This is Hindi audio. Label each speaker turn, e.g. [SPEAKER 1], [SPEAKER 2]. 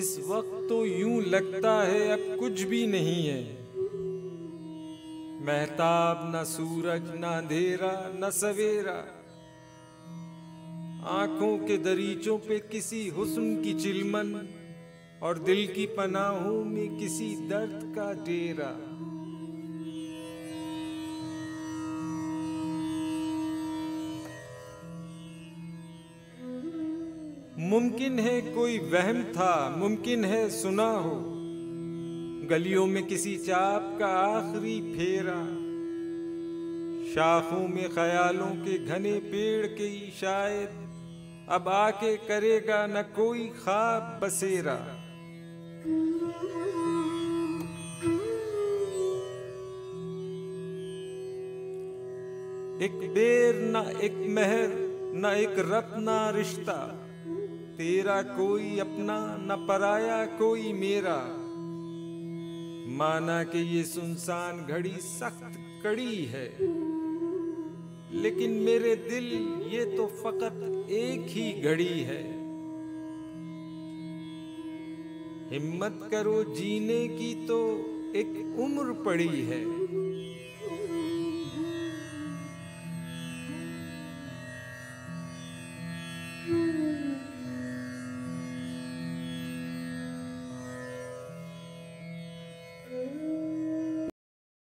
[SPEAKER 1] इस वक्त तो यूं लगता है अब कुछ भी नहीं है। महताब न सूरज न अंधेरा न सवेरा, आंखों के दरीचों पे किसी हुस्न की चिलमन और दिल की पनाहों में किसी दर्द का डेरा। मुमकिन है कोई वहम था, मुमकिन है सुना हो, गलियों में किसी चाप का आखिरी फेरा। शाखों में ख्यालों के घने पेड़ के शायद अब आके करेगा न कोई ख्वाब बसेरा। एक बेर न एक मेहर न एक रत न रिश्ता, तेरा कोई अपना न पराया कोई मेरा। माना कि ये सुनसान घड़ी सख्त कड़ी है, लेकिन मेरे दिल ये तो फकत एक ही घड़ी है। हिम्मत करो जीने की तो एक उम्र पड़ी है।